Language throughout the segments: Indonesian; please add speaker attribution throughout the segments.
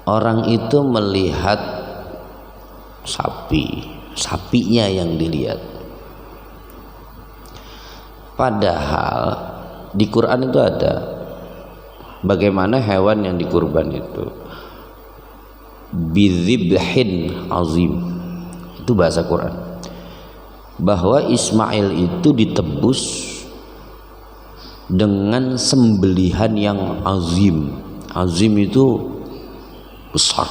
Speaker 1: orang itu melihat sapinya yang dilihat. Padahal di Quran itu ada bagaimana hewan yang dikurban itu bidzibhin azim, itu bahasa Quran, bahwa Ismail itu ditebus dengan sembelihan yang azim. Azim itu besar,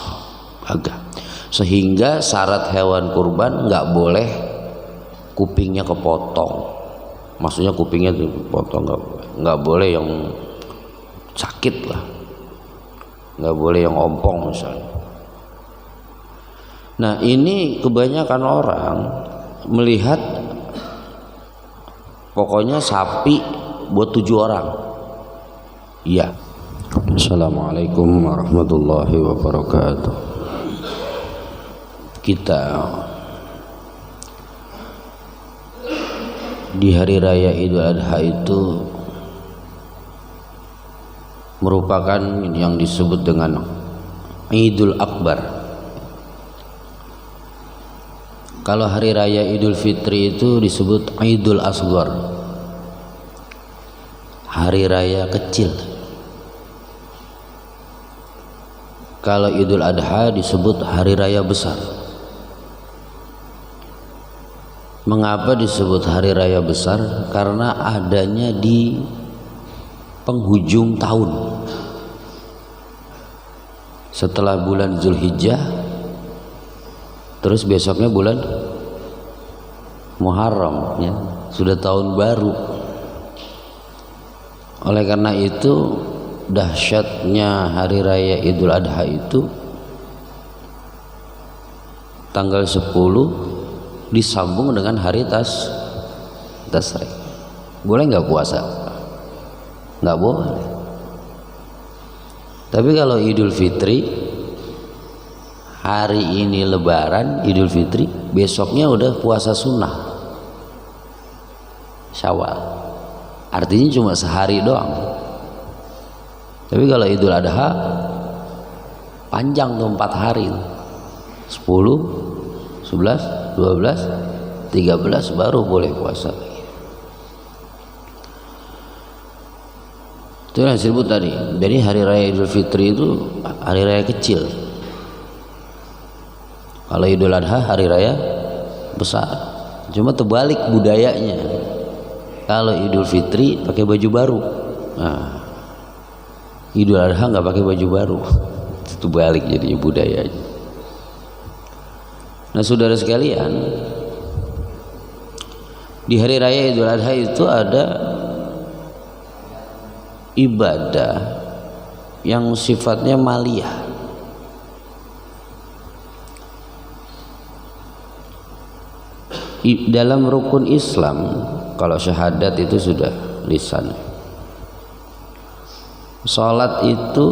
Speaker 1: gagah, sehingga syarat hewan kurban nggak boleh kupingnya kepotong. Maksudnya kupingnya dipotong, nggak boleh yang sakit lah, nggak boleh yang ompong misalnya. Nah ini kebanyakan orang melihat pokoknya sapi buat 7 orang. Iya. Assalamualaikum warahmatullahi wabarakatuh. Kita di hari raya Idul Adha itu merupakan yang disebut dengan Idul Akbar. Kalau hari raya Idul Fitri itu disebut Idul Asghar, hari raya kecil. Kalau Idul Adha disebut hari raya besar. Mengapa disebut hari raya besar? Karena adanya di penghujung tahun, setelah bulan Zulhijjah, terus besoknya bulan Muharram, ya, sudah tahun baru. Oleh karena itu dahsyatnya hari raya Idul Adha itu tanggal 10 disambung dengan hari Tasrik. Boleh nggak puasa? Nggak boleh. Tapi kalau Idul Fitri, hari ini Lebaran Idul Fitri, besoknya udah puasa sunnah Syawal, artinya cuma sehari doang. Tapi kalau Idul Adha panjang tuh 4 hari, 10, 11, 12, 13 baru boleh puasa. Itu yang disebut tadi. Jadi hari raya Idul Fitri itu hari raya kecil. Kalau Idul Adha hari raya besar. Cuma terbalik budayanya. Kalau Idul Fitri pakai baju baru. Nah, Idul Adha nggak pakai baju baru. Itu balik jadi budayanya. Nah saudara sekalian, di hari raya Idul Adha itu ada ibadah yang sifatnya maliyah. Dalam rukun Islam, kalau syahadat itu sudah lisan. Salat itu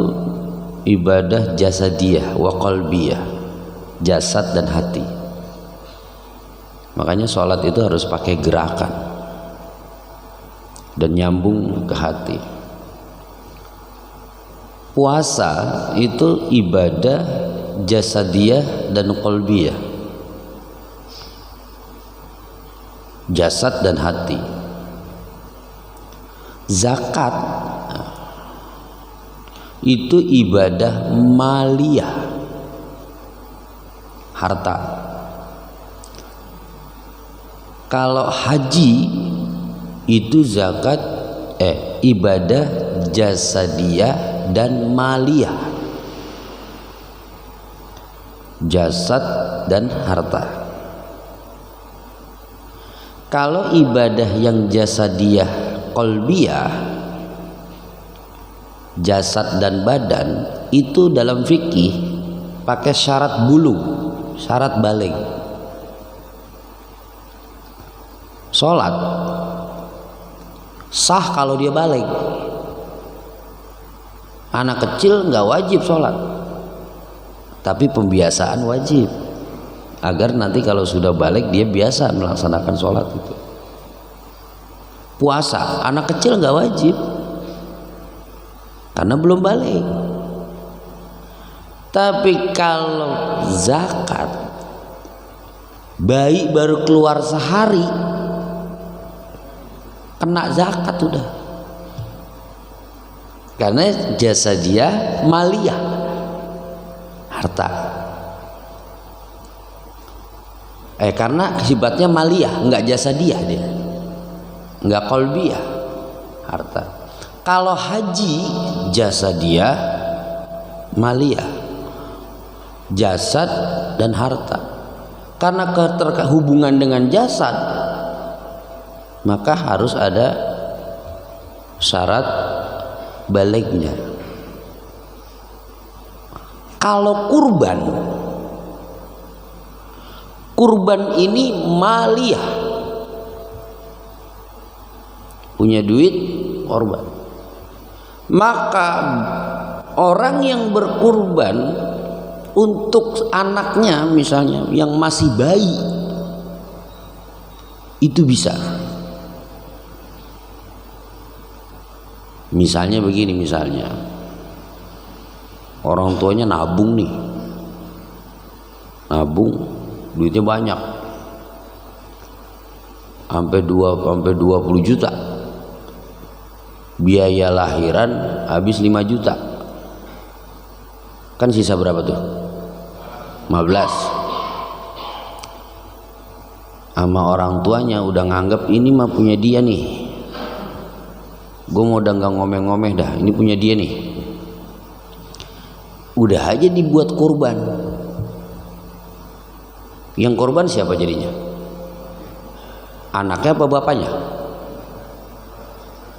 Speaker 1: ibadah jasadiyah wa qalbiyah, jasad dan hati. Makanya salat itu harus pakai gerakan dan nyambung ke hati. Puasa itu ibadah jasadiyah dan qalbiyah, jasad dan hati. Zakat itu ibadah maliyah, harta. Kalau haji itu zakat ibadah jasadiyah dan maliyah, jasad dan harta. Kalau ibadah yang jasadiyah qalbiyah, jasad dan badan, itu dalam fikih pakai syarat bulu, syarat baligh. Sholat sah kalau dia baligh. Anak kecil nggak wajib sholat, tapi pembiasaan wajib, agar nanti kalau sudah baligh dia biasa melaksanakan sholat itu. Puasa anak kecil nggak wajib karena belum baligh. Tapi kalau zakat, bayi baru keluar sehari kena zakat udah, karena jasa dia maliyah, harta. Karena sifatnya maliyah, enggak jasa dia, enggak qalbiyah, harta. Kalau haji, jasa dia maliyah, jasad dan harta. Karena hubungan dengan jasad, maka harus ada syarat balignya. Kalau kurban ini maliyah, punya duit korban, maka orang yang berkurban untuk anaknya misalnya yang masih bayi itu bisa. Misalnya begini, misalnya orang tuanya nabung nih, duitnya banyak, sampai 20 juta, biaya lahiran habis 5 juta, kan sisa berapa tuh? 15. Sama orang tuanya udah nganggap ini mah punya dia nih, gue mau udah nggak ngomeh-ngomeh dah, ini punya dia nih, udah aja dibuat kurban. Yang korban siapa jadinya? Anaknya apa bapaknya?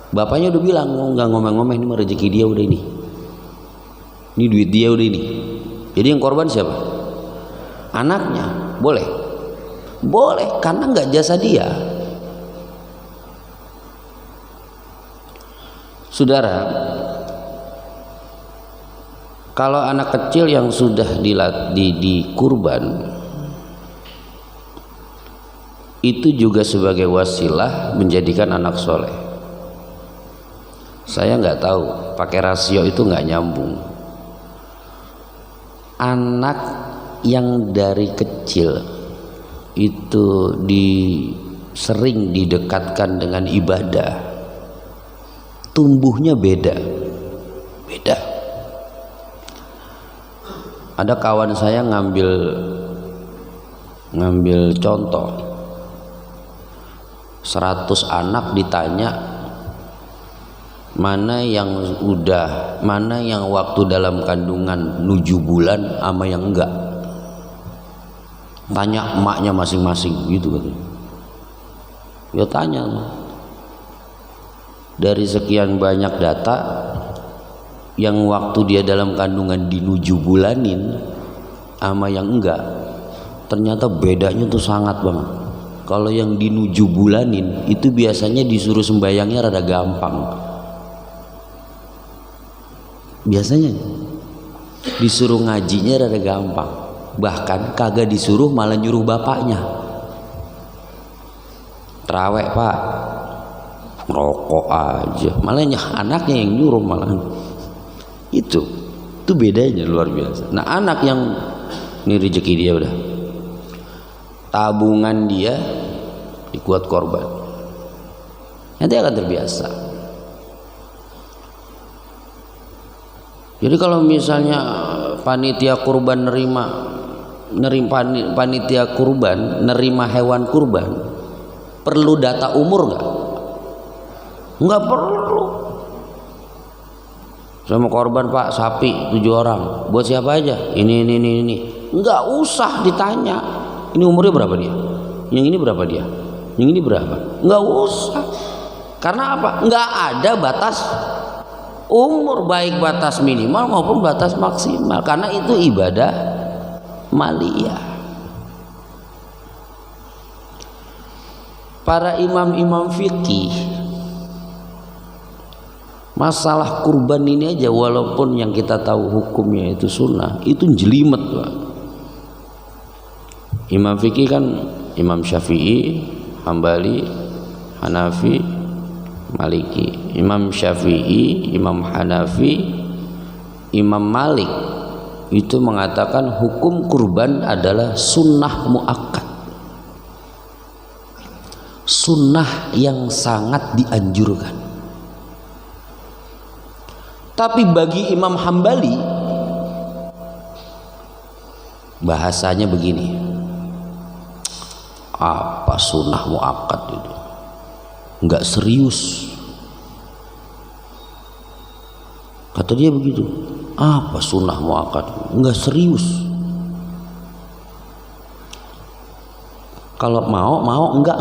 Speaker 1: Bapaknya udah bilang, oh, nggak ngomong-ngomong, ini mah rezeki dia udah ini duit dia udah ini. Jadi yang korban siapa? Anaknya. Boleh? Boleh, karena nggak jasa dia. Saudara, kalau anak kecil yang sudah di kurban, itu juga sebagai wasilah menjadikan anak soleh. Saya nggak tahu, pakai rasio itu nggak nyambung. Anak yang dari kecil itu sering didekatkan dengan ibadah, tumbuhnya beda. Ada kawan saya ngambil contoh, 100 anak ditanya mana yang waktu dalam kandungan 7 bulan sama yang enggak. Tanya emaknya masing-masing gitu katanya. Ya tanya, dari sekian banyak data yang waktu dia dalam kandungan di 7 bulanin sama yang enggak, ternyata bedanya tuh sangat banget. Kalau yang di 7 bulanin itu biasanya disuruh sembayangnya rada gampang. Biasanya disuruh ngajinya rada gampang. Bahkan kagak disuruh, malah nyuruh bapaknya. Terawih pak, rokok aja, malah anaknya yang nyuruh malah. Itu bedanya luar biasa. Nah anak yang ini rezeki dia udah, tabungan dia dikuat korban, nanti akan terbiasa. Jadi kalau misalnya panitia kurban panitia kurban nerima hewan kurban, perlu data umur nggak? Nggak perlu. Sama korban pak sapi 7 orang, buat siapa aja? Ini. Nggak usah ditanya. Ini umurnya berapa dia? Yang ini berapa dia? Yang ini berapa? Nggak usah. Karena apa? Nggak ada batas umur, baik batas minimal maupun batas maksimal. Karena itu ibadah maliyah. Para imam-imam fikih, masalah kurban ini aja, walaupun yang kita tahu hukumnya itu sunnah, itu jelimet pak. Imam fikih kan Imam Syafi'i, Hambali, Hanafi, Maliki. Imam Syafi'i, Imam Hanafi, Imam Malik itu mengatakan hukum kurban adalah sunnah muakkad, sunnah yang sangat dianjurkan. Tapi bagi Imam Hambali bahasanya begini, apa sunnah muakkad itu, nggak serius, kata dia begitu. Apa sunnah muakkad, nggak serius. Kalau mau enggak.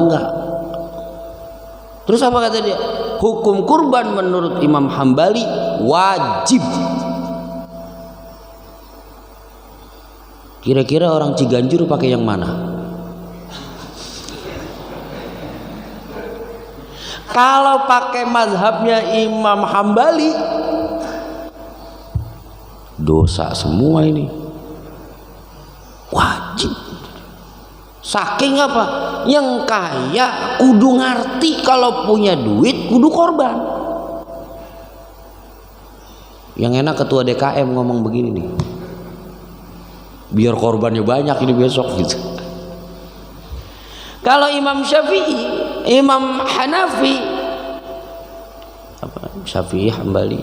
Speaker 1: Terus apa kata dia? Hukum kurban menurut Imam Hambali wajib. Kira-kira orang Ciganjur pakai yang mana? Kalau pakai mazhabnya Imam Hambali, dosa semua ini, wajib. Saking apa? Yang kaya kudu ngerti kalau punya duit kudu korban. Yang enak ketua DKM ngomong begini nih, biar korbannya banyak ini besok gitu. Kalau Imam Syafi'i, Imam Hanafi, Syafi'i, Hambali,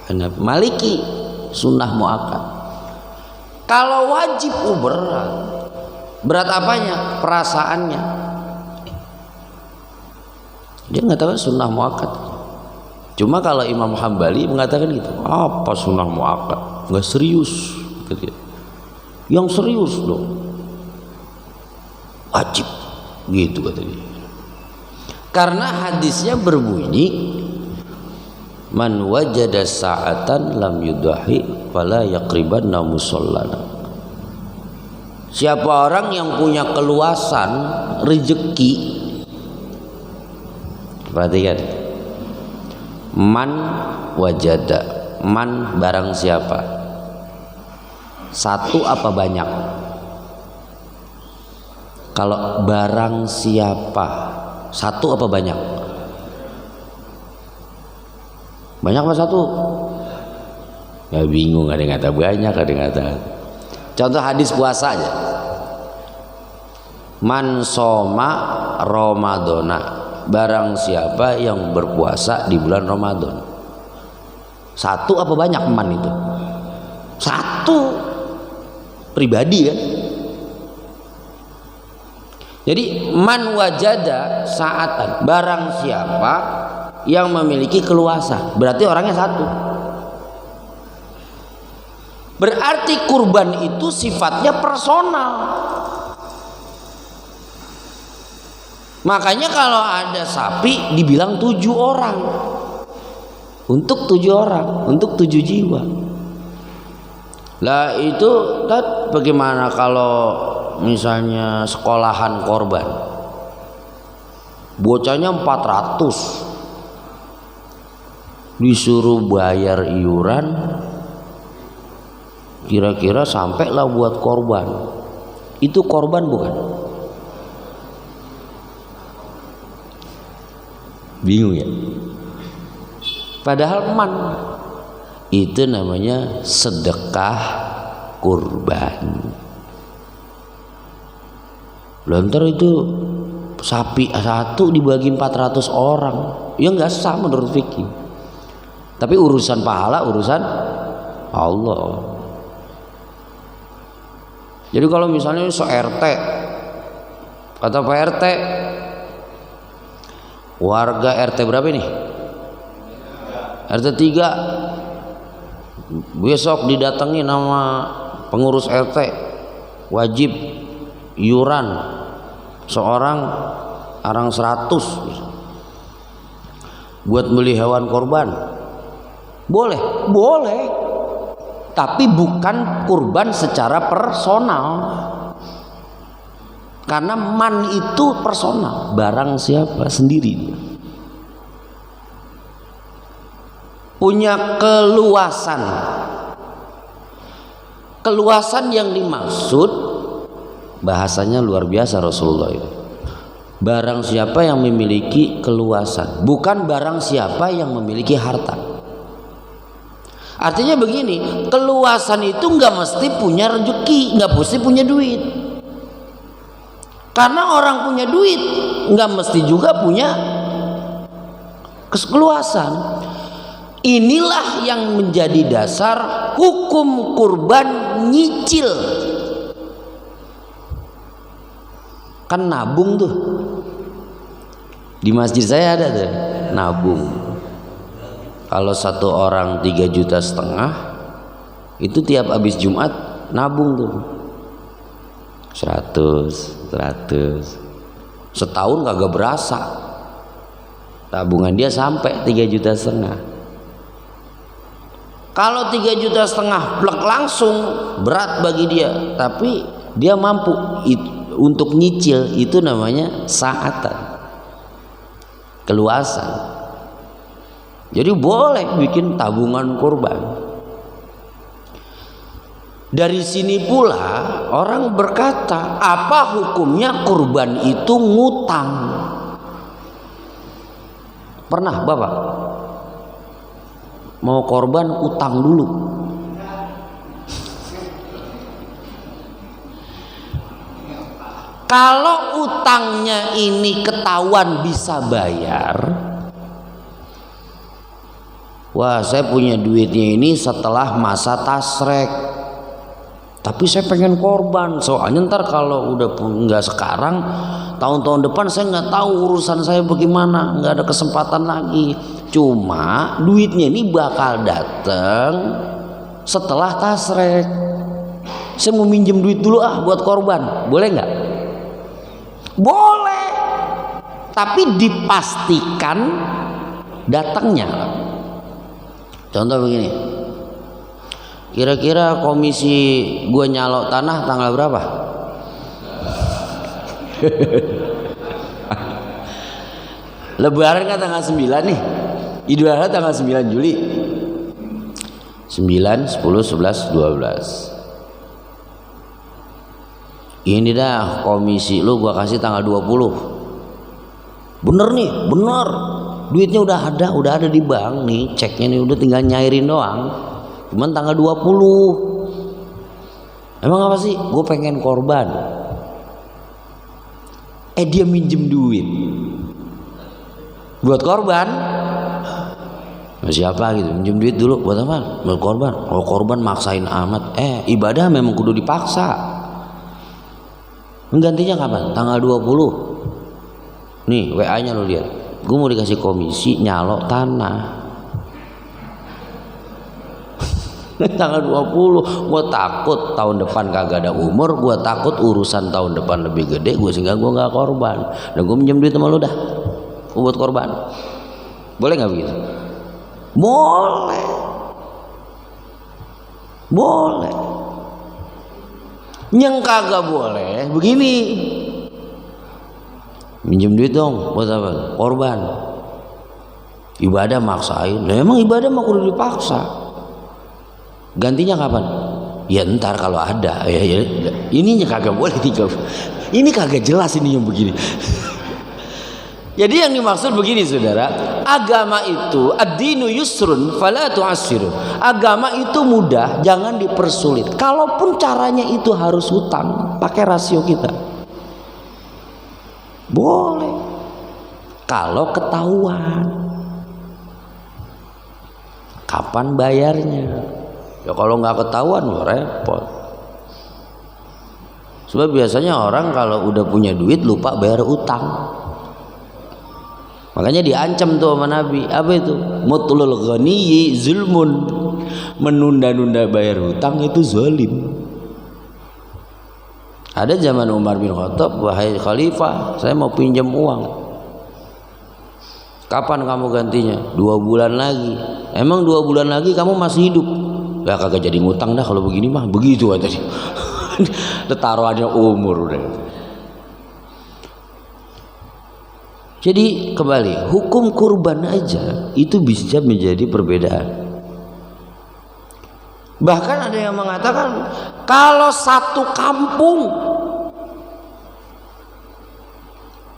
Speaker 1: Hanafi, Maliki, sunnah muakkad. Kalau wajib berat. Berat apanya? Perasaannya. Dia mengatakan sunnah muakkad. Cuma kalau Imam Hambali mengatakan gitu, apa sunnah muakkad? Nggak serius. Yang serius dong, wajib. Gitu kata dia. Karena hadisnya berbunyi, man wajada sa'atan lam yudahi fala yaqribanna musallana. Siapa orang yang punya keluasan rezeki, perhatikan, man wajada, man barang siapa, satu apa banyak? Kalau barang siapa, satu apa banyak? Banyak apa satu? Ya bingung, ada yang kata banyak, ada yang kata. Contoh hadis puasa aja. Man soma Ramadona, barang siapa yang berpuasa di bulan Ramadan. Satu apa banyak man itu? Satu. Pribadi kan? Jadi man wajada sa'atan, barang siapa yang memiliki keluasan, berarti orangnya satu. Berarti kurban itu sifatnya personal. Makanya kalau ada sapi dibilang 7 orang, untuk 7 orang, untuk 7 jiwa. Lah itu bagaimana kalau misalnya sekolahan korban, bocahnya 400, disuruh bayar iuran, kira-kira sampailah buat korban. Itu korban bukan? Bingung ya? Padahal man itu namanya sedekah kurban. Lantar itu sapi satu dibagi 400 orang, ya nggak sah menurut fikih. Tapi urusan pahala urusan Allah. Jadi kalau misalnya RT, kata Pak RT, warga RT berapa ini? RT 3, besok didatangi nama pengurus RT, wajib iuran seorang arang 100 buat beli hewan korban. Boleh, tapi bukan kurban secara personal. Karena man itu personal, barang siapa sendiri, punya keluasan. Keluasan yang dimaksud bahasanya luar biasa Rasulullah itu. Barang siapa yang memiliki keluasan, bukan barang siapa yang memiliki harta. Artinya begini, keluasan itu nggak mesti punya rezeki, nggak mesti punya duit. Karena orang punya duit nggak mesti juga punya keluasan. Inilah yang menjadi dasar hukum kurban nyicil. Kan nabung tuh. Di masjid saya ada tuh nabung. Kalau satu orang 3,5 juta, itu tiap habis Jumat nabung tuh 100 setahun kagak berasa tabungan dia sampai 3,5 juta. Kalau 3,5 juta plek langsung berat bagi dia, tapi dia mampu untuk nyicil, itu namanya saatan, keluasan. Jadi boleh bikin tabungan kurban. Dari sini pula orang berkata, apa hukumnya kurban itu ngutang? Pernah Bapak mau korban utang dulu? Kalau utangnya ini ketahuan bisa bayar, wah saya punya duitnya ini setelah masa tasrek, tapi saya pengen korban, soalnya ntar kalau udah nggak sekarang, tahun-tahun depan saya nggak tahu urusan saya bagaimana, nggak ada kesempatan lagi. Cuma duitnya ini bakal datang setelah tasrek. Saya mau minjem duit dulu buat korban, boleh nggak? Boleh, tapi dipastikan datangnya. Contoh begini, kira-kira komisi gue nyalok tanah tanggal berapa? Lebaran kan tanggal 9 nih, Idul Adha tanggal 9 Juli, 9, 10, 11, 12. Ini dah komisi lu gua kasih tanggal 20. Bener nih, bener. Duitnya udah ada di bank nih, ceknya nih udah tinggal nyairin doang. Cuman tanggal 20. Emang apa sih? Gue pengen korban. Dia minjem duit buat korban. Siapa gitu minjem duit dulu buat apa? Buat korban. Kalau korban maksain amat. Ibadah memang kudu dipaksa. Menggantinya kapan? Tanggal 20. Nih WA-nya lo lihat. Gue mau dikasih komisi nyalok tanah. Tanggal 20. Gue takut tahun depan kagak ada umur. Gue takut urusan tahun depan lebih gede. Sehingga gue gak korban. Dan gue minjem duit sama lo dah. Gue buat korban. Boleh gak begitu? Boleh. Boleh. Yang kagak boleh begini, minjem duit dong buat apa? Korban. Ibadah maksain. Nah, emang ibadah mah kudu dipaksa. Gantinya kapan? Ya ntar kalau ada. Ya. Ininya kagak boleh 3. Ini kagak jelas ini yang begini. Jadi yang dimaksud begini saudara, agama itu ad-dinu yusrun fala tu'assiru. Agama itu mudah, jangan dipersulit. Kalaupun caranya itu harus hutang, pakai rasio kita. Boleh. Kalau ketahuan. Kapan bayarnya? Ya kalau nggak ketahuan repot. Sebab biasanya orang kalau udah punya duit lupa bayar utang. Makanya diancam tuh sama Nabi. Apa itu? Mutlul ghaniyyi zulmun. Menunda-nunda bayar hutang itu zalim. Ada zaman Umar bin Khattab, wahai khalifah, saya mau pinjam uang. Kapan kamu gantinya? 2 bulan lagi. Emang 2 bulan lagi kamu masih hidup? Ya kagak jadi ngutang dah kalau begini mah. Begitu aja tadi. Taruhannya umur udah. Jadi kembali, hukum kurban aja itu bisa menjadi perbedaan. Bahkan ada yang mengatakan kalau satu kampung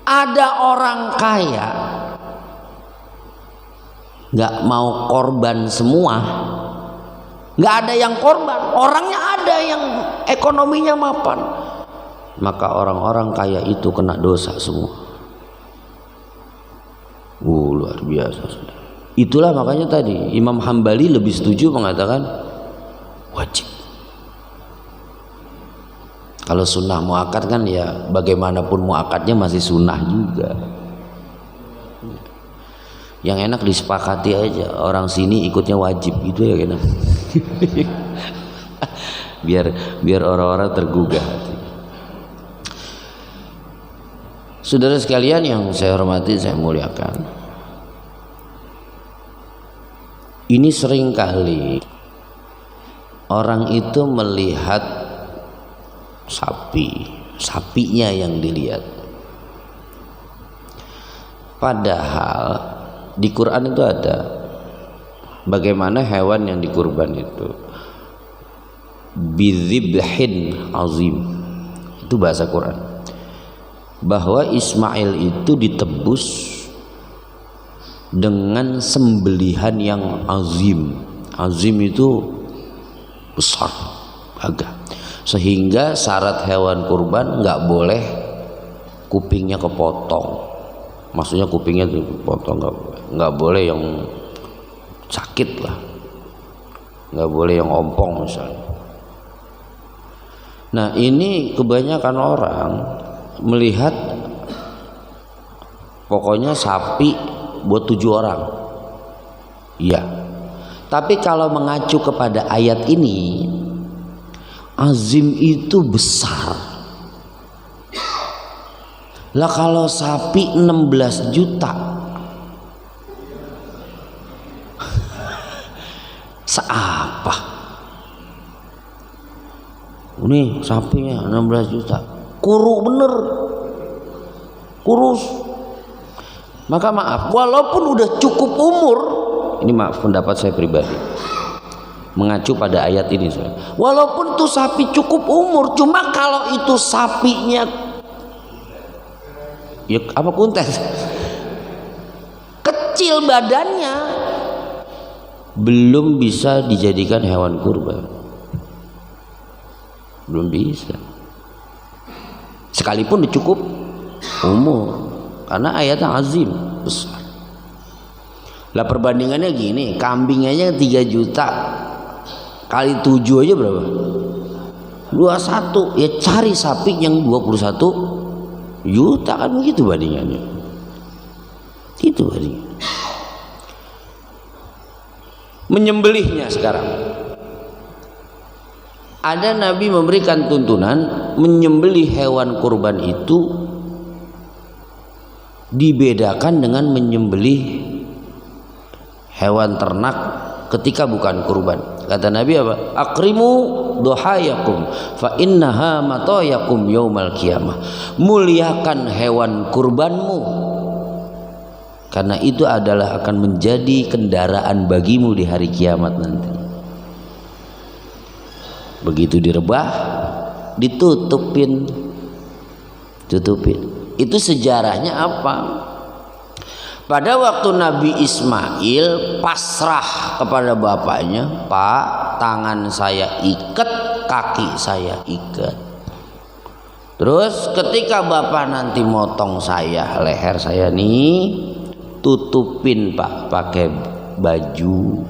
Speaker 1: ada orang kaya nggak mau korban semua, nggak ada yang korban, orangnya ada yang ekonominya mapan, maka orang-orang kaya itu kena dosa semua. Luar biasa. Itulah makanya tadi Imam Hambali lebih setuju mengatakan wajib. Kalau sunnah muakkad kan ya bagaimanapun muakkadnya masih sunnah juga. Yang enak disepakati aja, orang sini ikutnya wajib gitu ya kan. biar orang-orang tergugah hati. Saudara sekalian yang saya hormati, saya muliakan, ini seringkali orang itu melihat sapinya yang dilihat, padahal di Quran itu ada bagaimana hewan yang dikurban itu bidzibhin azim, itu bahasa Quran, bahwa Ismail itu ditebus dengan sembelihan yang azim. Azim itu besar, agak, sehingga syarat hewan kurban nggak boleh kupingnya kepotong. Maksudnya kupingnya dipotong, nggak boleh yang sakit lah, nggak boleh yang ompong misalnya. Nah ini kebanyakan orang melihat pokoknya sapi buat 7 orang, iya. Tapi kalau mengacu kepada ayat ini, azim itu besar. Lah kalau sapi 16 juta seapa? Ini sapinya 16 juta, kurus bener, kurus. Maka maaf, walaupun udah cukup umur, ini maaf pendapat saya pribadi, mengacu pada ayat ini, walaupun tuh sapi cukup umur, cuma kalau itu sapinya ya apa kuntet, kecil badannya, belum bisa dijadikan hewan kurban, belum bisa, sekalipun cukup umur, karena ayatnya azim besar. Lah perbandingannya gini, kambing aja 3 juta kali 7 aja berapa? 21. Ya cari sapi yang 21 juta, kan begitu bandingannya. Itu bandingannya. Menyembelihnya sekarang, ada Nabi memberikan tuntunan menyembelih hewan kurban itu dibedakan dengan menyembelih hewan ternak ketika bukan kurban. Kata Nabi apa? Akrimu dohayakum fa innaha matayakum yaumal qiyamah. Muliakan hewan kurbanmu, karena itu adalah akan menjadi kendaraan bagimu di hari kiamat nanti. Begitu direbah, ditutupin, tutupin. Itu sejarahnya apa? Pada waktu Nabi Ismail pasrah kepada bapaknya, Pak, tangan saya ikat, kaki saya ikat. Terus ketika bapak nanti motong saya, leher saya nih, tutupin Pak pakai baju,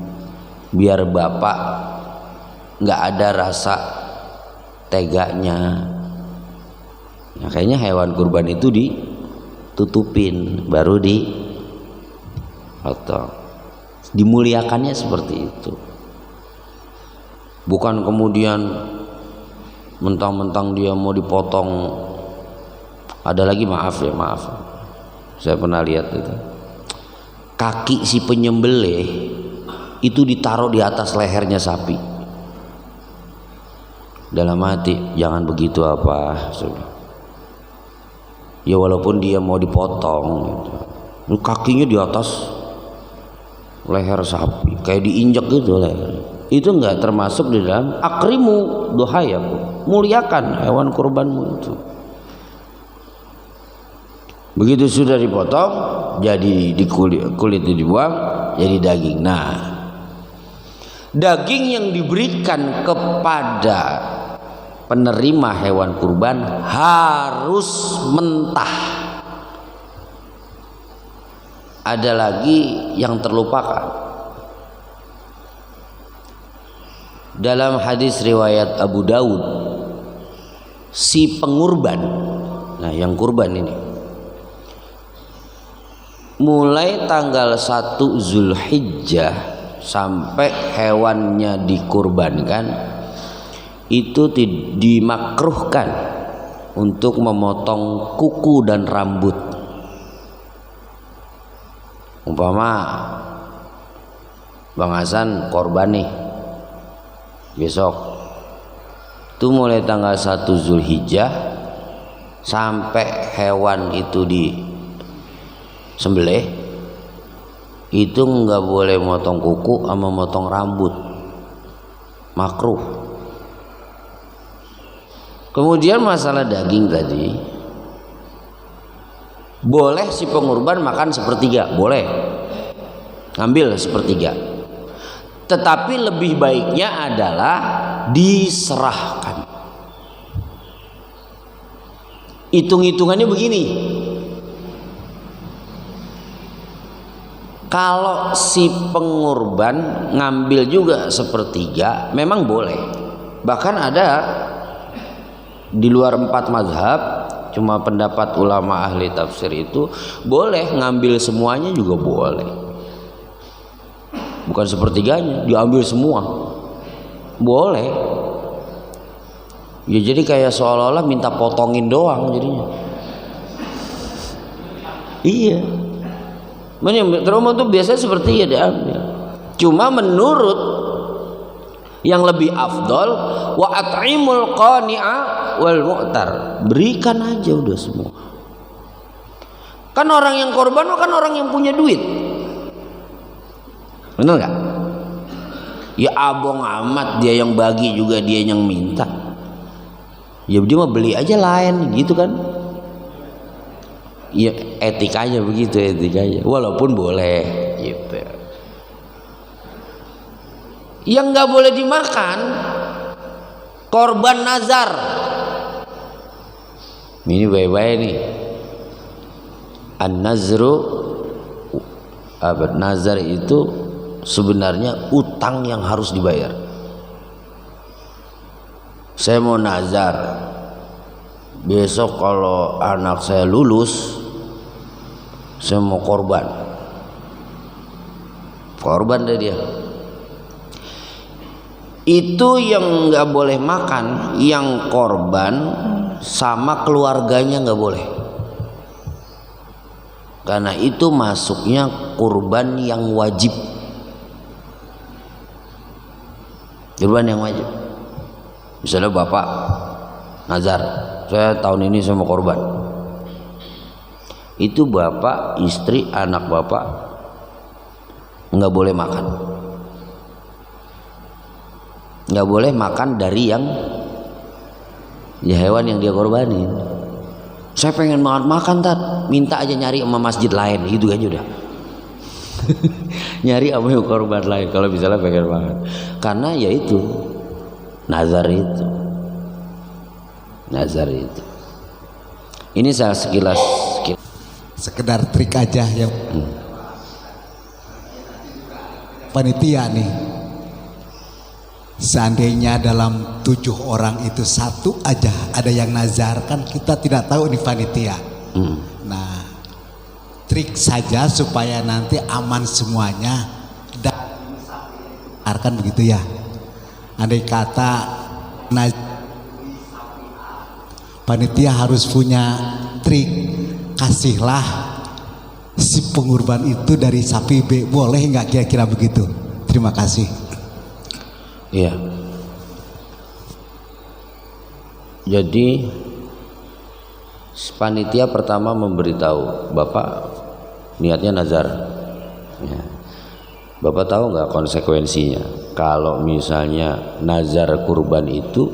Speaker 1: biar bapak nggak ada rasa teganya. Nah, kayaknya hewan kurban itu ditutupin, baru atau dimuliakannya seperti itu, bukan kemudian mentang-mentang dia mau dipotong. Ada lagi, maaf, saya pernah lihat itu, kaki si penyembelih itu ditaruh di atas lehernya sapi. Dalam hati, jangan begitu apa, ya walaupun dia mau dipotong gitu, kakinya di atas leher sapi, kayak diinjak gitu leher. Itu enggak termasuk di dalam akrimu dohayakum, muliakan hewan kurbanmu itu. Begitu sudah dipotong, jadi di kulit itu dibuang, jadi daging. Nah, daging yang diberikan kepada penerima hewan kurban harus mentah. Ada lagi yang terlupakan. Dalam hadis riwayat Abu Daud, si pengurban, nah yang kurban ini, mulai tanggal 1 Zulhijjah sampai hewannya dikurbankan, itu dimakruhkan untuk memotong kuku dan rambut. Umpama Bang Hasan korban nih besok, itu mulai tanggal 1 Zulhijjah sampai hewan itu disembelih, itu nggak boleh motong kuku sama motong rambut, makruh. Kemudian masalah daging tadi, boleh si pengurban makan sepertiga, boleh ngambil sepertiga, tetapi lebih baiknya adalah diserahkan. Hitung-hitungannya begini, kalau si pengurban ngambil juga sepertiga memang boleh, bahkan ada di luar 4 mazhab, cuma pendapat ulama ahli tafsir itu boleh ngambil semuanya juga boleh, bukan sepertiganya diambil semua, boleh ya. Jadi kayak seolah-olah minta potongin doang jadinya. Iya, terumum tuh biasanya seperti ya diambil. Cuma menurut yang lebih afdol, wa at'imul qani'a wal mu'tar, berikan aja udah semua. Kan orang yang korban kan orang yang punya duit, bener nggak? Ya abong amat dia yang bagi juga dia yang minta, ya dia mah beli aja lain gitu kan. Ya etikanya begitu, etikanya walaupun boleh gitu. Yang nggak boleh dimakan korban nazar. Ini baik-baik nih. An-nazru, nazar itu sebenarnya utang yang harus dibayar. Saya mau nazar, besok kalau anak saya lulus, saya mau korban deh dia. Itu yang nggak boleh makan, yang korban sama keluarganya nggak boleh, karena itu masuknya kurban yang wajib. Kurban yang wajib, misalnya bapak nazar, saya tahun ini saya mau korban, itu bapak, istri, anak bapak nggak boleh makan. Nggak boleh makan dari yang ya hewan yang dia korbanin. Saya pengen banget makan, tat, minta aja nyari sama masjid lain gitu aja udah. Nyari sama yang korban lain kalau misalnya pengen makan, karena ya itu nazar itu. Ini saya sekilas
Speaker 2: sekedar trik aja ya. Panitia nih, seandainya dalam 7 orang itu 1 aja ada yang nazar, kan kita tidak tahu nih panitia. Nah, trik saja supaya nanti aman semuanya dan kan begitu ya. Andai kata panitia harus punya trik, kasihlah si pengurban itu dari sapi B, boleh nggak kira-kira begitu? Terima kasih.
Speaker 1: Iya. Jadi panitia pertama memberitahu, Bapak niatnya nazar. Ya. Bapak tahu nggak konsekuensinya? Kalau misalnya nazar kurban itu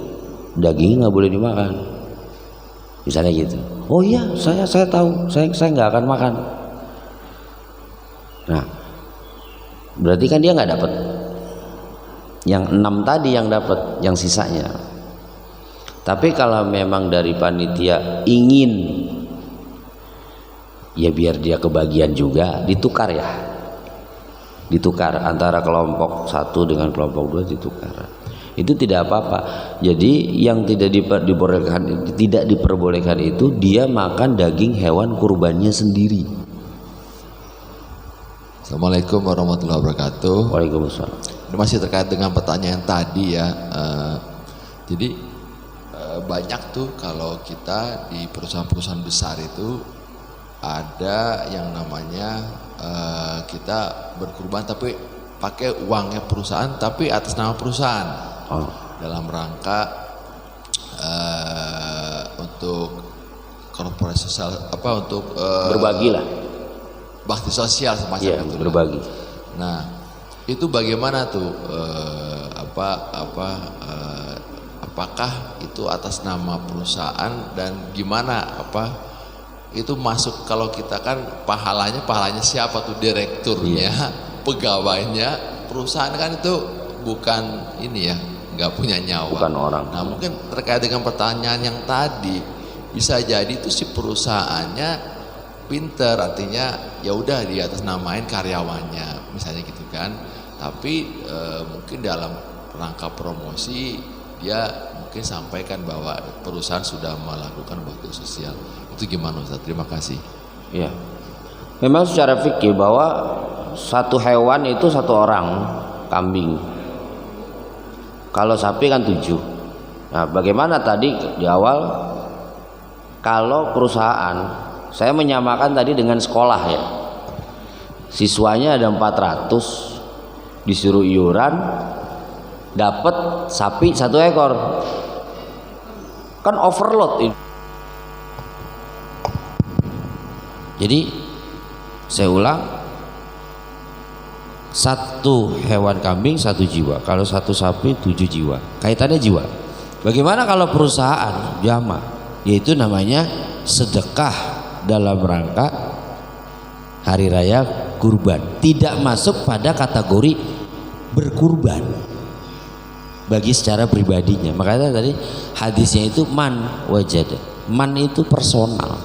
Speaker 1: daging nggak boleh dimakan. Misalnya gitu. Oh iya, saya tahu. Saya nggak akan makan. Nah, berarti kan dia nggak dapat. Yang 6 tadi yang dapat, yang sisanya. Tapi kalau memang dari panitia ingin, ya biar dia kebagian juga, ditukar ya. Ditukar antara kelompok 1 dengan kelompok 2 ditukar. Itu tidak apa-apa. Jadi yang tidak diperbolehkan itu dia makan daging hewan kurbannya sendiri.
Speaker 3: Assalamualaikum warahmatullahi wabarakatuh.
Speaker 1: Waalaikumsalam.
Speaker 3: Ini masih terkait dengan pertanyaan tadi ya. Jadi banyak tuh kalau kita di perusahaan-perusahaan besar itu ada yang namanya kita berkurban tapi pakai uangnya perusahaan tapi atas nama perusahaan. Dalam rangka untuk korporasi sosial untuk
Speaker 1: berbagi lah,
Speaker 3: bakti sosial semacam itu
Speaker 1: berbagi.
Speaker 3: Nah itu bagaimana tuh apakah itu atas nama perusahaan dan gimana itu masuk kalau kita kan pahalanya siapa tuh, direkturnya, pegawainya, perusahaan kan itu bukan ini ya, nggak punya nyawa,
Speaker 1: bukan orang.
Speaker 3: Nah mungkin terkait dengan pertanyaan yang tadi bisa jadi itu si perusahaannya pinter, artinya ya udah di atas namain karyawannya misalnya gitu kan, tapi mungkin dalam rangka promosi dia mungkin sampaikan bahwa perusahaan sudah melakukan bakti sosial. Itu gimana Ustaz? Terima kasih.
Speaker 1: Ya, memang secara fikih bahwa satu hewan itu 1 orang, kambing. Kalau sapi kan 7. Nah, bagaimana tadi di awal kalau perusahaan, saya menyamakan tadi dengan sekolah ya. Siswanya ada 400, disuruh iuran, dapat sapi 1 ekor. Kan overload ini. Jadi saya ulang, 1 hewan kambing 1 jiwa, kalau 1 sapi 7 jiwa, kaitannya jiwa. Bagaimana kalau perusahaan jama, yaitu namanya sedekah dalam rangka hari raya kurban, tidak masuk pada kategori berkurban bagi secara pribadinya. Makanya tadi hadisnya itu man wajada, man itu personal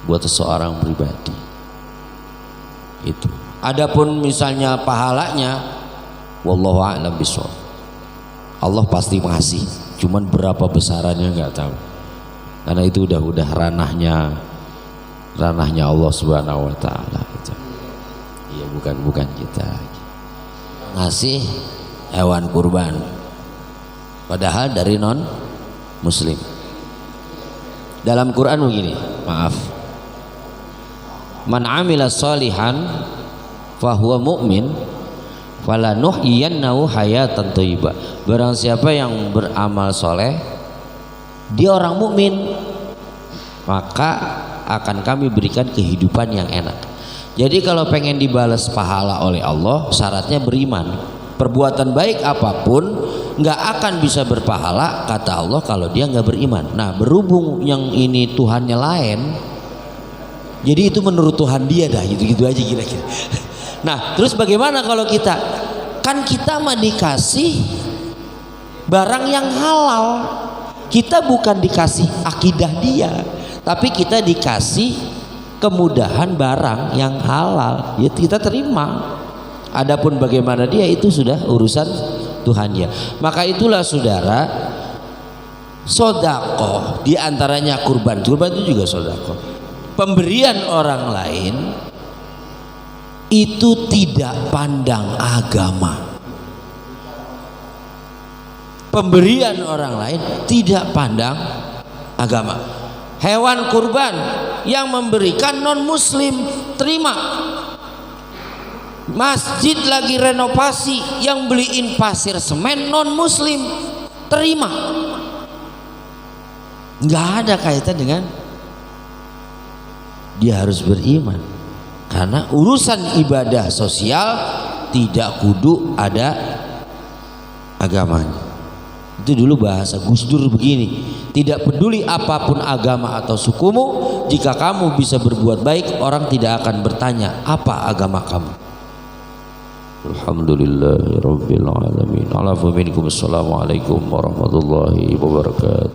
Speaker 1: buat seseorang pribadi itu. Adapun misalnya pahalanya, wallahu a'lam bishawab, Allah pasti ngasih, cuman berapa besarannya nggak tahu, karena itu udah ranahnya Allah Subhanahu wa taala gitu. Iya, bukan kita ngasih hewan kurban padahal dari non muslim. Dalam Quran begini, maaf, man amila sholihan fahuwa mu'min falanuhyiyannahu hayatan thayyibah. Barang siapa yang beramal soleh, dia orang mukmin, maka akan kami berikan kehidupan yang enak. Jadi kalau pengen dibalas pahala oleh Allah, syaratnya beriman. Perbuatan baik apapun nggak akan bisa berpahala kata Allah kalau dia nggak beriman. Nah, berhubung yang ini Tuhannya lain, jadi itu menurut Tuhan dia dah, gitu-gitu aja kira-kira. Nah, terus bagaimana kalau kita? Kan kita mah dikasih barang yang halal. Kita bukan dikasih akidah dia, tapi kita dikasih kemudahan barang yang halal. Ya kita terima. Adapun bagaimana dia itu sudah urusan Tuhannya. Maka itulah saudara, sedekah diantaranya kurban. Kurban itu juga sedekah. Pemberian orang lain itu tidak pandang agama. Pemberian orang lain tidak pandang agama. Hewan kurban yang memberikan non muslim terima. Masjid lagi renovasi, yang beliin pasir semen non muslim terima. Nggak ada kaitan dengan dia harus beriman, karena urusan ibadah sosial tidak kudu ada agamanya. Itu dulu bahasa Gus Dur begini, tidak peduli apapun agama atau sukumu, jika kamu bisa berbuat baik, orang tidak akan bertanya apa agama kamu. Alhamdulillahirabbil alamin. Ala minkum. Assalamualaikum warahmatullahi wabarakatuh.